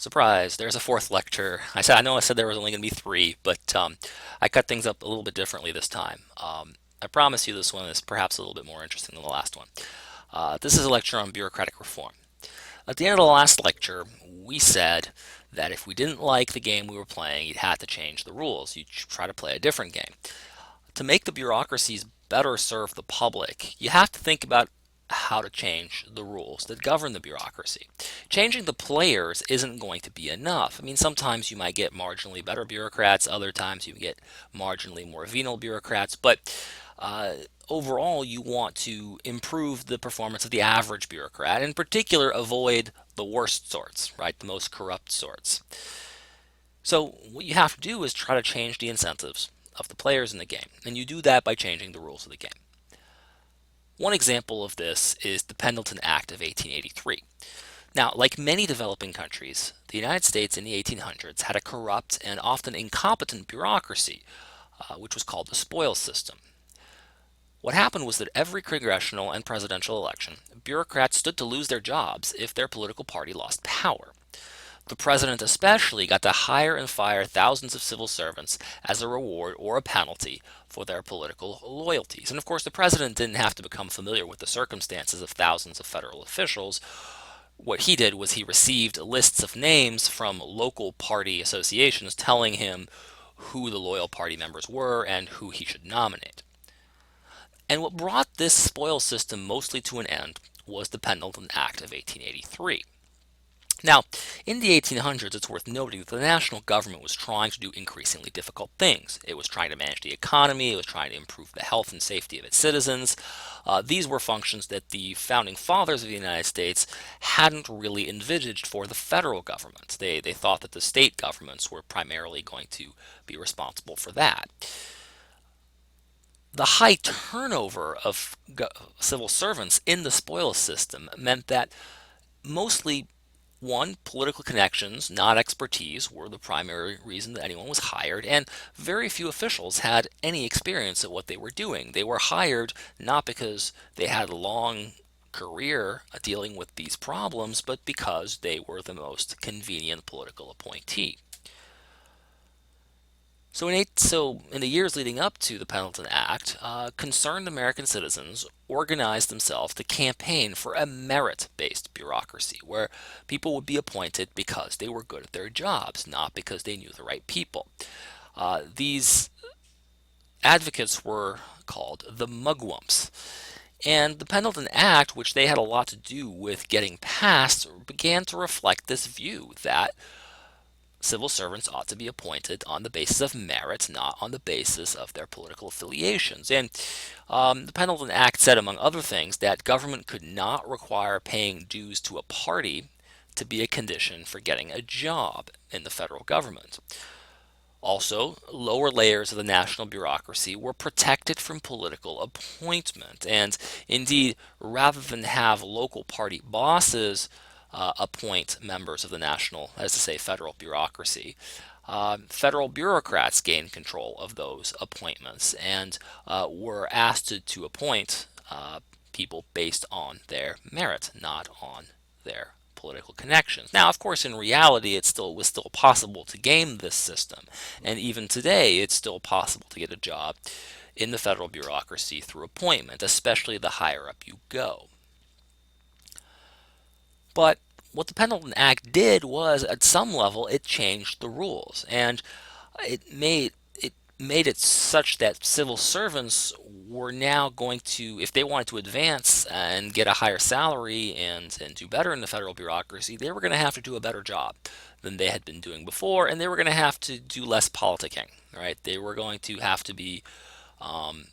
Surprise, there's a fourth lecture. I know I said there was only going to be three, but I cut things up a little bit differently this time. I promise you this one is perhaps a little bit more interesting than the last one. This is a lecture on bureaucratic reform. At the end of the last lecture, we said that if we didn't like the game we were playing, you'd have to change the rules. You'd try to play a different game. To make the bureaucracies better serve the public, you have to think about how to change the rules that govern the bureaucracy. Changing the players isn't going to be enough. I mean, sometimes you might get marginally better bureaucrats, other times you get marginally more venal bureaucrats, but overall you want to improve the performance of the average bureaucrat, in particular avoid the worst sorts, right, the most corrupt sorts. So what you have to do is try to change the incentives of the players in the game, and you do that by changing the rules of the game. One example of this is the Pendleton Act of 1883. Now, like many developing countries, the United States in the 1800s had a corrupt and often incompetent bureaucracy, which was called the spoils system. What happened was that every congressional and presidential election, bureaucrats stood to lose their jobs if their political party lost power. The president especially got to hire and fire thousands of civil servants as a reward or a penalty for their political loyalties. And of course, the president didn't have to become familiar with the circumstances of thousands of federal officials. What he did was he received lists of names from local party associations telling him who the loyal party members were and who he should nominate. And what brought this spoils system mostly to an end was the Pendleton Act of 1883. Now, in the 1800s, it's worth noting that the national government was trying to do increasingly difficult things. It was trying to manage the economy, it was trying to improve the health and safety of its citizens. These were functions that the founding fathers of the United States hadn't really envisaged for the federal government. They thought that the state governments were primarily going to be responsible for that. The high turnover of civil servants in the spoils system meant that mostly one, political connections, not expertise, were the primary reason that anyone was hired, and very few officials had any experience at what they were doing. They were hired not because they had a long career dealing with these problems, but because they were the most convenient political appointee. So in the years leading up to the Pendleton Act, concerned American citizens organized themselves to campaign for a merit-based bureaucracy, where people would be appointed because they were good at their jobs, not because they knew the right people. These advocates were called the mugwumps. And the Pendleton Act, which they had a lot to do with getting passed, began to reflect this view that civil servants ought to be appointed on the basis of merit, not on the basis of their political affiliations. And the Pendleton Act said, among other things, that government could not require paying dues to a party to be a condition for getting a job in the federal government. Also, lower layers of the national bureaucracy were protected from political appointment. And indeed, rather than have local party bosses appoint members of the national, as to say, federal bureaucracy, federal bureaucrats gained control of those appointments and were asked to appoint people based on their merit, not on their political connections. Now, of course, in reality, it was still possible to game this system, and even today, it's still possible to get a job in the federal bureaucracy through appointment, especially the higher up you go. But what the Pendleton Act did was, at some level, it changed the rules, and it made it such that civil servants were now going to, if they wanted to advance and get a higher salary and do better in the federal bureaucracy, they were going to have to do a better job than they had been doing before, and they were going to have to do less politicking, right? They were going to have to be um,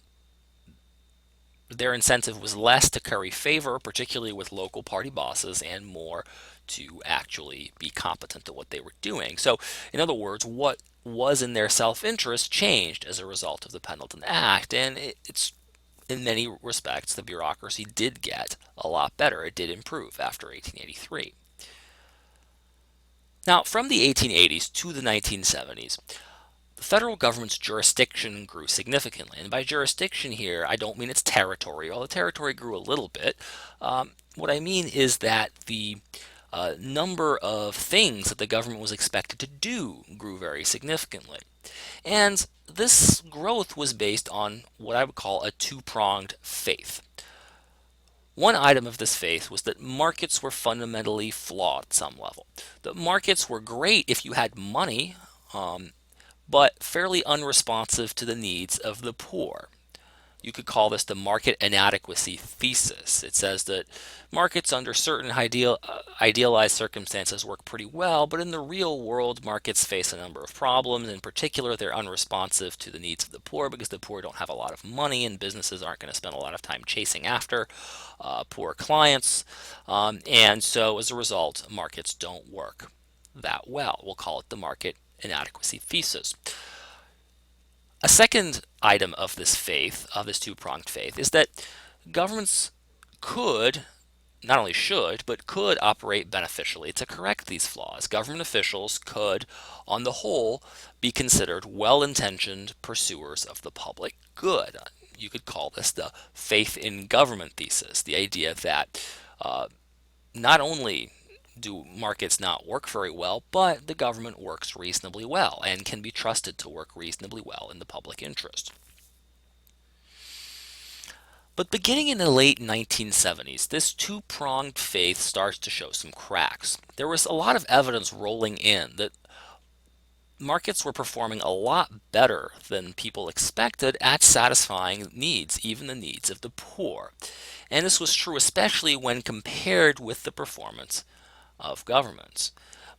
their incentive was less to curry favor, particularly with local party bosses, and more to actually be competent at what they were doing. So, in other words, what was in their self-interest changed as a result of the Pendleton Act, and it's in many respects the bureaucracy did get a lot better. It did improve after 1883. Now, from the 1880s to the 1970s, the federal government's jurisdiction grew significantly. And by jurisdiction here, I don't mean its territory, although territory grew a little bit. What I mean is that the number of things that the government was expected to do grew very significantly. And this growth was based on what I would call a two-pronged faith. One item of this faith was that markets were fundamentally flawed at some level. The markets were great if you had money, but fairly unresponsive to the needs of the poor. You could call this the market inadequacy thesis. It says that markets under certain idealized circumstances work pretty well, but in the real world, markets face a number of problems. In particular, they're unresponsive to the needs of the poor because the poor don't have a lot of money and businesses aren't going to spend a lot of time chasing after poor clients. And so as a result, markets don't work that well. We'll call it the market inadequacy thesis. A second item of this faith, of this two-pronged faith, is that governments could, not only should, but could operate beneficially to correct these flaws. Government officials could, on the whole, be considered well-intentioned pursuers of the public good. You could call this the faith in government thesis, the idea that not only do markets not work very well, but the government works reasonably well and can be trusted to work reasonably well in the public interest. But beginning in the late 1970s, this two-pronged faith starts to show some cracks. There was a lot of evidence rolling in that markets were performing a lot better than people expected at satisfying needs, even the needs of the poor. And this was true especially when compared with the performance of governments.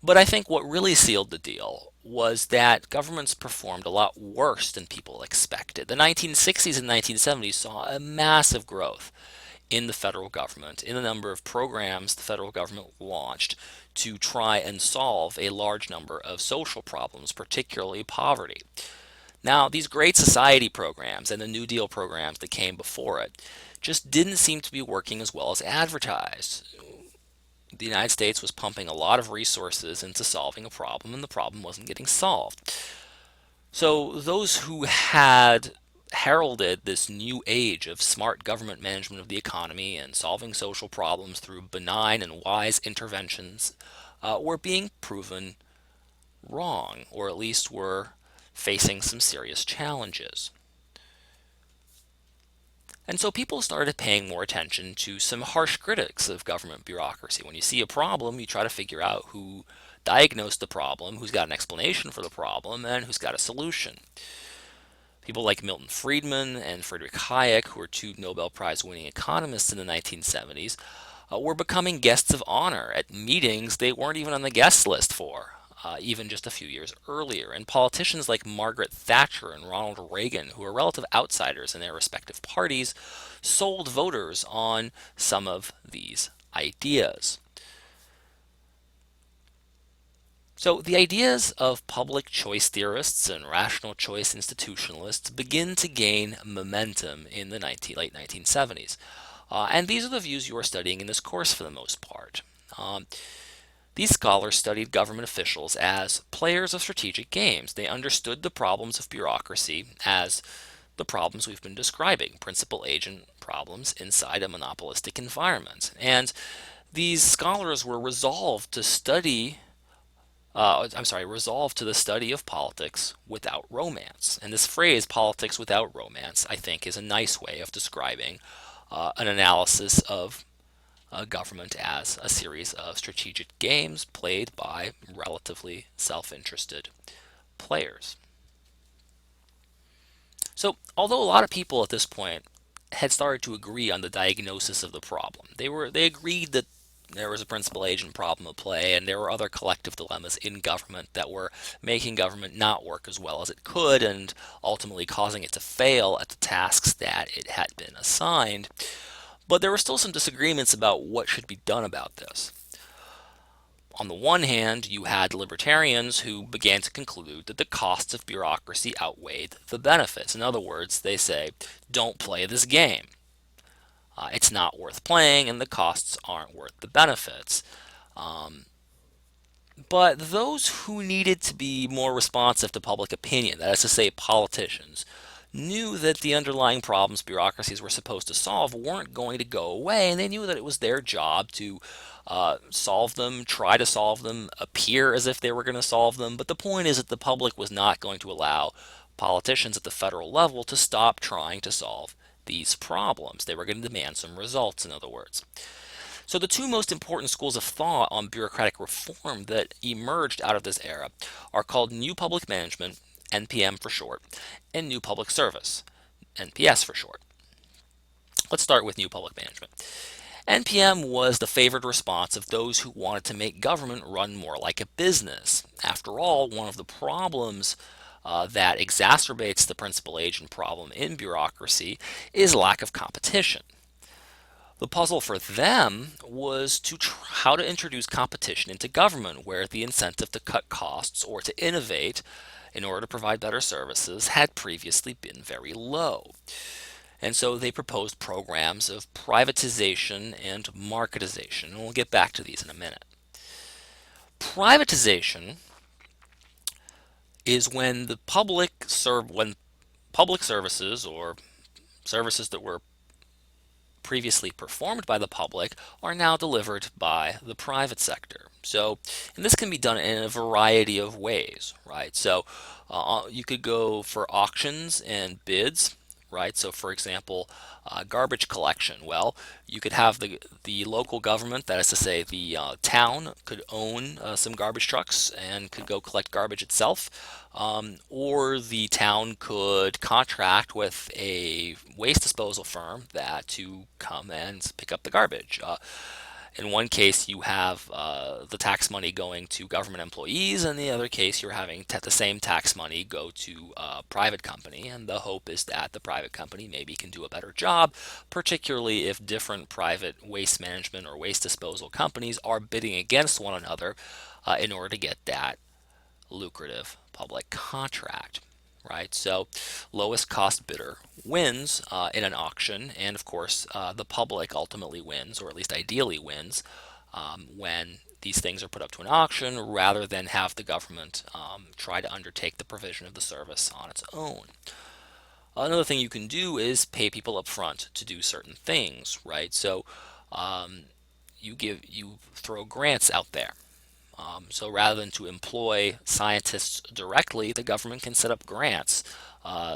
But I think what really sealed the deal was that governments performed a lot worse than people expected. The 1960s and 1970s saw a massive growth in the federal government, in the number of programs the federal government launched to try and solve a large number of social problems, particularly poverty. Now, these Great Society programs and the New Deal programs that came before it just didn't seem to be working as well as advertised. The United States was pumping a lot of resources into solving a problem, and the problem wasn't getting solved. So those who had heralded this new age of smart government management of the economy and solving social problems through benign and wise interventions were being proven wrong, or at least were facing some serious challenges. And so people started paying more attention to some harsh critics of government bureaucracy. When you see a problem, you try to figure out who diagnosed the problem, who's got an explanation for the problem, and who's got a solution. People like Milton Friedman and Friedrich Hayek, who were two Nobel Prize winning economists in the 1970s, were becoming guests of honor at meetings they weren't even on the guest list for, even just a few years earlier. And politicians like Margaret Thatcher and Ronald Reagan, who were relative outsiders in their respective parties, sold voters on some of these ideas. So the ideas of public choice theorists and rational choice institutionalists begin to gain momentum in the late 1970s. And these are the views you are studying in this course for the most part. These scholars studied government officials as players of strategic games. They understood the problems of bureaucracy as the problems we've been describing, principal agent problems inside a monopolistic environment. And these scholars were resolved to resolved to the study of politics without romance. And this phrase, politics without romance, I think is a nice way of describing an analysis of government as a series of strategic games played by relatively self-interested players. So, although a lot of people at this point had started to agree on the diagnosis of the problem, they agreed that there was a principal agent problem at play, and there were other collective dilemmas in government that were making government not work as well as it could, and ultimately causing it to fail at the tasks that it had been assigned. But there were still some disagreements about what should be done about this. On the one hand, you had libertarians who began to conclude that the costs of bureaucracy outweighed the benefits. In other words, they say, don't play this game. It's not worth playing, and the costs aren't worth the benefits. But those who needed to be more responsive to public opinion, that is to say, politicians, knew that the underlying problems bureaucracies were supposed to solve weren't going to go away, and they knew that it was their job to solve them, try to solve them, appear as if they were going to solve them. But the point is that the public was not going to allow politicians at the federal level to stop trying to solve these problems. They were going to demand some results, in other words. So, the two most important schools of thought on bureaucratic reform that emerged out of this era are called New Public Management, NPM for short, and New Public Service, NPS for short. Let's start with New Public Management. NPM was the favored response of those who wanted to make government run more like a business. After all, one of the problems that exacerbates the principal agent problem in bureaucracy is lack of competition. The puzzle for them was how to introduce competition into government, where the incentive to cut costs or to innovate in order to provide better services had previously been very low. And so they proposed programs of privatization and marketization, and we'll get back to these in a minute. Privatization is when when public services or services that were previously performed by the public are now delivered by the private sector. So, and this can be done in a variety of ways, right? So, you could go for auctions and bids, right? So, for example, garbage collection. Well, you could have the local government, that is to say, the town, could own some garbage trucks and could go collect garbage itself, or the town could contract with a waste disposal firm that to come and pick up the garbage. In one case, you have the tax money going to government employees. In the other case, you're having the same tax money go to a private company. And the hope is that the private company maybe can do a better job, particularly if different private waste management or waste disposal companies are bidding against one another in order to get that lucrative public contract. Right, so lowest cost bidder wins in an auction, and of course, the public ultimately wins, or at least ideally wins, when these things are put up to an auction rather than have the government try to undertake the provision of the service on its own. Another thing you can do is pay people up front to do certain things, right? So um, you throw grants out there. So rather than to employ scientists directly, the government can set up grants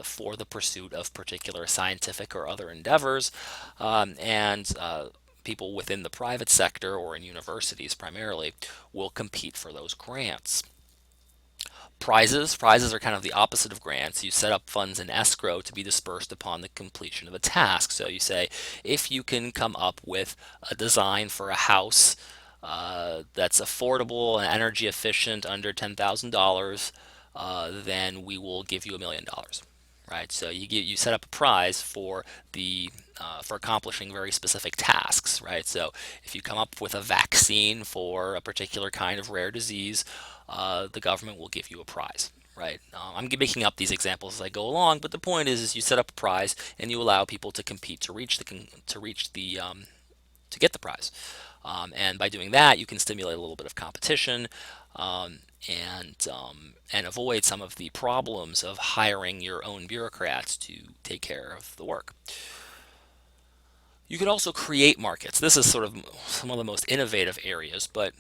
for the pursuit of particular scientific or other endeavors, and people within the private sector or in universities primarily will compete for those grants. Prizes are kind of the opposite of grants. You set up funds in escrow to be dispersed upon the completion of a task. So you say, if you can come up with a design for a house that's affordable and energy efficient under $10,000, then we will give you $1 million. Right, so you set up a prize for accomplishing very specific tasks. Right, so if you come up with a vaccine for a particular kind of rare disease, the government will give you a prize. Right, I'm making up these examples as I go along, but the point is you set up a prize and you allow people to compete to get the prize. And by doing that, you can stimulate a little bit of competition, and avoid some of the problems of hiring your own bureaucrats to take care of the work. You could also create markets. This is sort of some of the most innovative areas, but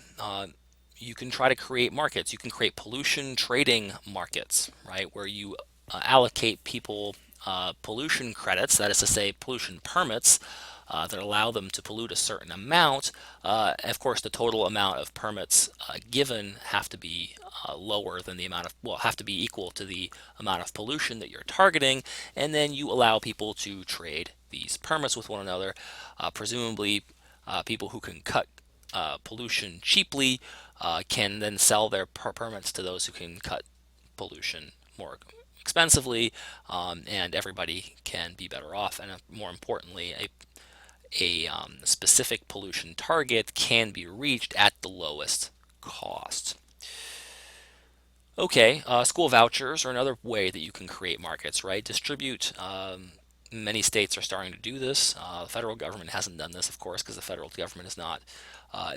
you can try to create markets. You can create pollution trading markets, right, where you allocate people pollution credits, that is to say, pollution permits, that allow them to pollute a certain amount. Of course, the total amount of permits given have to be lower than the amount of, well, have to be equal to the amount of pollution that you're targeting, and then you allow people to trade these permits with one another. Presumably, people who can cut pollution cheaply can then sell their permits to those who can cut pollution more expensively, and everybody can be better off. And more importantly, a specific pollution target can be reached at the lowest cost. Okay, school vouchers are another way that you can create markets, right? Distribute Many states are starting to do this. The federal government hasn't done this, of course, because the federal government is not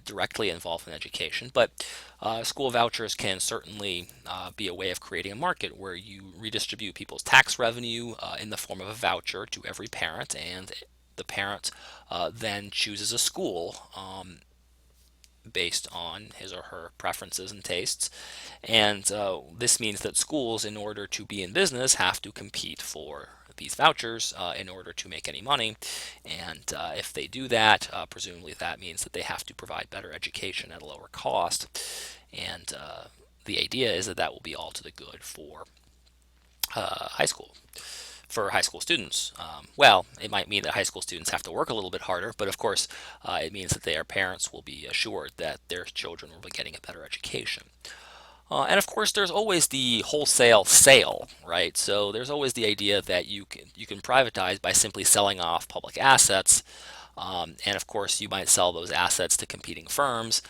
directly involved in education. But school vouchers can certainly be a way of creating a market where you redistribute people's tax revenue in the form of a voucher to every parent, and the parent then chooses a school based on his or her preferences and tastes. And this means that schools, in order to be in business, have to compete for these vouchers in order to make any money. And if they do that, presumably that means that they have to provide better education at a lower cost. And the idea is that that will be all to the good for high school. For high school students, well, it might mean that high school students have to work a little bit harder, but of course, it means that their parents will be assured that their children will be getting a better education. And of course, there's always the wholesale sale, right? So there's always the idea that you can privatize by simply selling off public assets, and of course, you might sell those assets to competing firms.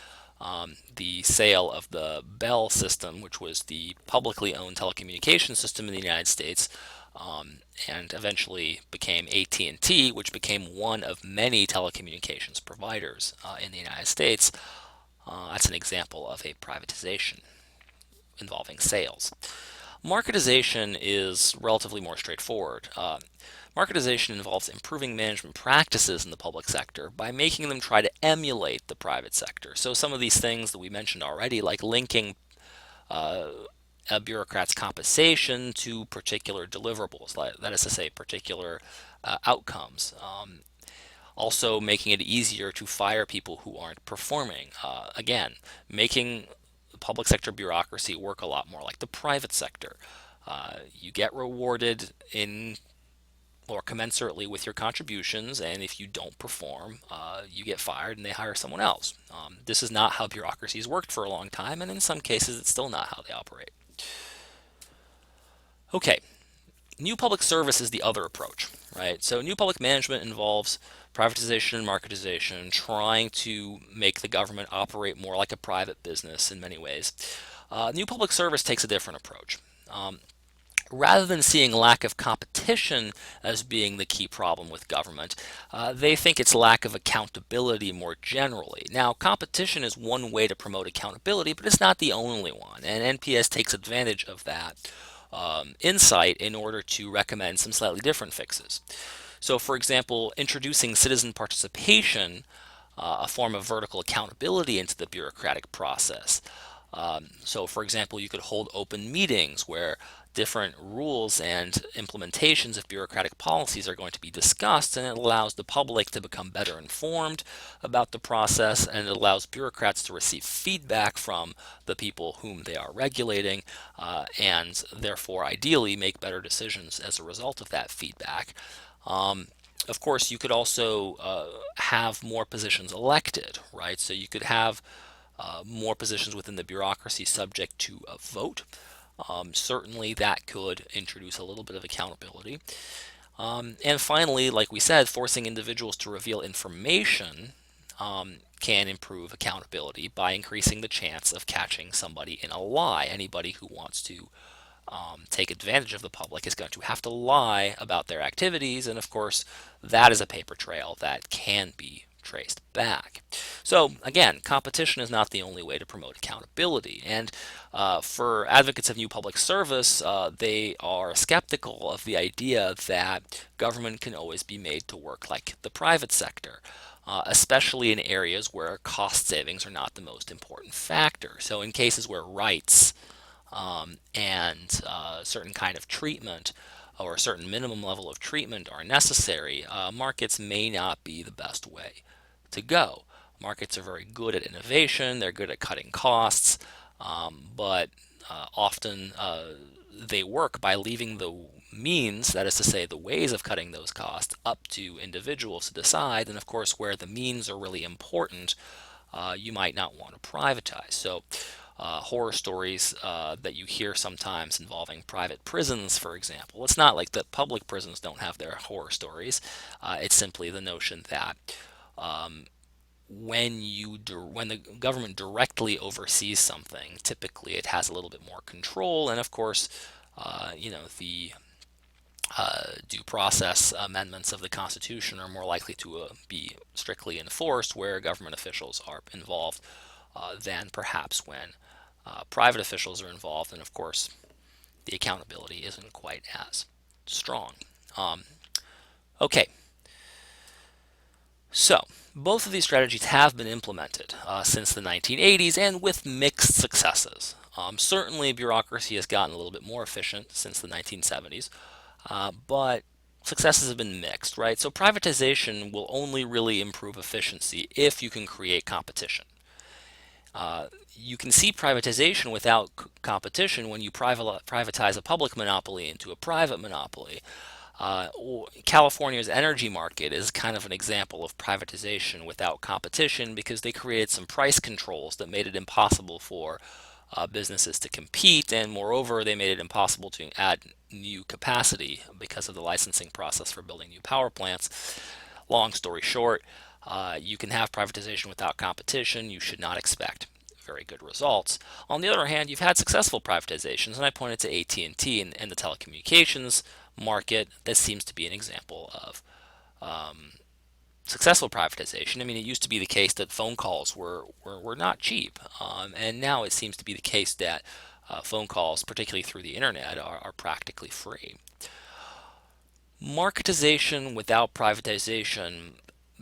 The sale of the Bell system, which was the publicly owned telecommunications system in the United States, and eventually became AT&T, which became one of many telecommunications providers in the United States. That's an example of a privatization involving sales. Marketization is relatively more straightforward. Marketization involves improving management practices in the public sector by making them try to emulate the private sector. So some of these things that we mentioned already, like linking a bureaucrat's compensation to particular deliverables, that is to say, particular outcomes. Also, making it easier to fire people who aren't performing. Again, making public sector bureaucracy work a lot more like the private sector. You get rewarded in or commensurately with your contributions, and if you don't perform, you get fired and they hire someone else. This is not how bureaucracies worked for a long time, and in some cases, it's still not how they operate. Okay, new public service is the other approach, right? So, new public management involves privatization and marketization, trying to make the government operate more like a private business in many ways. New public service takes a different approach. Rather than seeing lack of competition as being the key problem with government, they think it's lack of accountability more generally. Now, competition is one way to promote accountability, but it's not the only one, and NPS takes advantage of that insight in order to recommend some slightly different fixes. So, for example, introducing citizen participation, a form of vertical accountability into the bureaucratic process. So, for example, you could hold open meetings where different rules and implementations of bureaucratic policies are going to be discussed, and it allows the public to become better informed about the process, and it allows bureaucrats to receive feedback from the people whom they are regulating, and therefore, ideally, make better decisions as a result of that feedback. Of course, you could also have more positions elected, right? So you could have more positions within the bureaucracy subject to a vote. Certainly, that could introduce a little bit of accountability. And finally, like we said, forcing individuals to reveal information can improve accountability by increasing the chance of catching somebody in a lie. Anybody who wants to take advantage of the public is going to have to lie about their activities, and of course, that is a paper trail that can be traced back. So again, competition is not the only way to promote accountability, and for advocates of new public service, they are skeptical of the idea that government can always be made to work like the private sector. Especially in areas where cost savings are not the most important factor. So, in cases where rights and certain kind of treatment or a certain minimum level of treatment are necessary, markets may not be the best way to go. Markets are very good at innovation, they're good at cutting costs, but often they work by leaving the means, that is to say, the ways of cutting those costs, up to individuals to decide. And of course, where the means are really important, you might not want to privatize. So, horror stories that you hear sometimes involving private prisons, for example. It's not like the public prisons don't have their horror stories. It's simply the notion that when the government directly oversees something, typically it has a little bit more control, and of course, the Due process amendments of the Constitution are more likely to be strictly enforced where government officials are involved than perhaps when private officials are involved. And of course, the accountability isn't quite as strong. Um, okay, so both of these strategies have been implemented since the 1980s and with mixed successes. Certainly, bureaucracy has gotten a little bit more efficient since the 1970s, but successes have been mixed, right? So privatization will only really improve efficiency if you can create competition. You can see privatization without competition when you privatize a public monopoly into a private monopoly. California's energy market is kind of an example of privatization without competition because they created some price controls that made it impossible for businesses to compete, and moreover, they made it impossible to add new capacity because of the licensing process for building new power plants. Long story short, you can have privatization without competition. You should not expect very good results. On the other hand, you've had successful privatizations, and I pointed to AT&T and the telecommunications market. This seems to be an example of successful privatization. I mean, it used to be the case that phone calls were not cheap, and now it seems to be the case that phone calls, particularly through the internet, are practically free. Marketization without privatization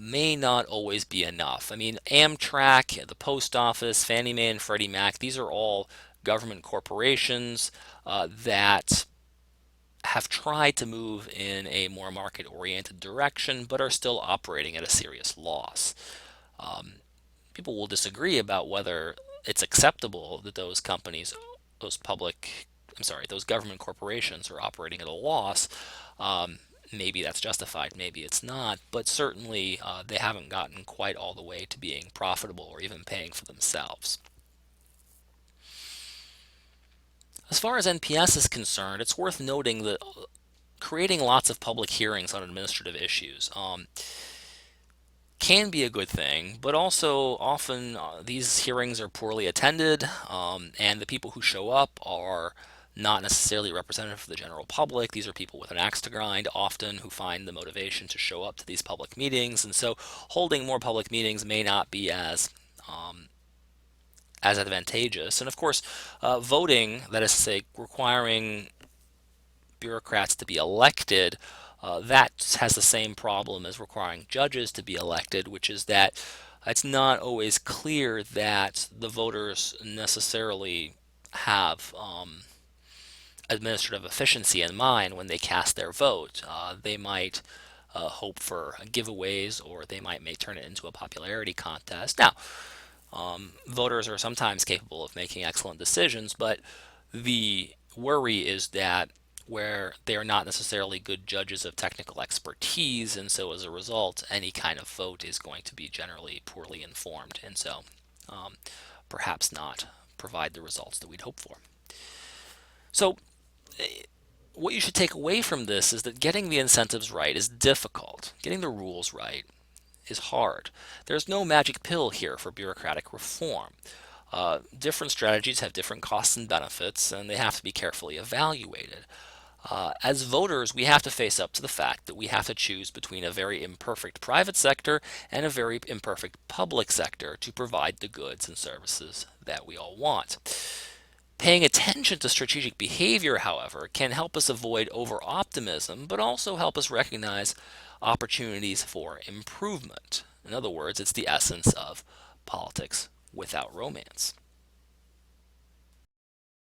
may not always be enough. I mean, Amtrak, the post office, Fannie Mae and Freddie Mac, these are all government corporations that have tried to move in a more market oriented direction but are still operating at a serious loss. Um, People will disagree about whether it's acceptable that those companies, those public, I'm sorry, those government corporations are operating at a loss. Um, Maybe that's justified, maybe it's not, but certainly they haven't gotten quite all the way to being profitable or even paying for themselves. As far as NPS is concerned, it's worth noting that creating lots of public hearings on administrative issues can be a good thing, but also often these hearings are poorly attended, and the people who show up are not necessarily representative of the general public. These are people with an axe to grind, often, who find the motivation to show up to these public meetings, and so holding more public meetings may not be as advantageous. And of course, voting, that is to say, requiring bureaucrats to be elected, that has the same problem as requiring judges to be elected, which is that it's not always clear that the voters necessarily have administrative efficiency in mind when they cast their vote. They might hope for giveaways, or they may turn it into a popularity contest. Now, voters are sometimes capable of making excellent decisions, but the worry is that where they are not necessarily good judges of technical expertise, and so as a result, any kind of vote is going to be generally poorly informed, and so um, perhaps not provide the results that we'd hope for. So, what you should take away from this is that getting the incentives right is difficult. Getting the rules right is hard. There's no magic pill here for bureaucratic reform. Different strategies have different costs and benefits, and they have to be carefully evaluated. As voters, we have to face up to the fact that we have to choose between a very imperfect private sector and a very imperfect public sector to provide the goods and services that we all want. Paying attention to strategic behavior, however, can help us avoid over optimism, but also help us recognize opportunities for improvement. In other words, it's the essence of politics without romance.